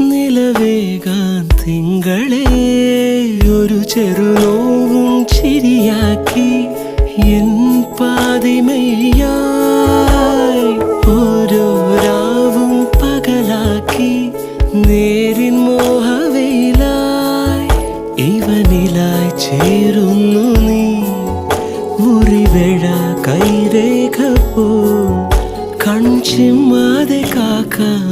നിലവേകാൻ തിങ്കളെ ഒരു ചെറുനോവും ചിരിയാക്കി എൻ പാതിമയായി ഓരോ രാവും പകലാക്കി നേരിൻ മോഹവയിലായി ഇവനിലായി ചേരുന്നു നീ മുറിവേഴ കൈരേഖ പോ കൺചിമ്മാതെ കാക്കാൻ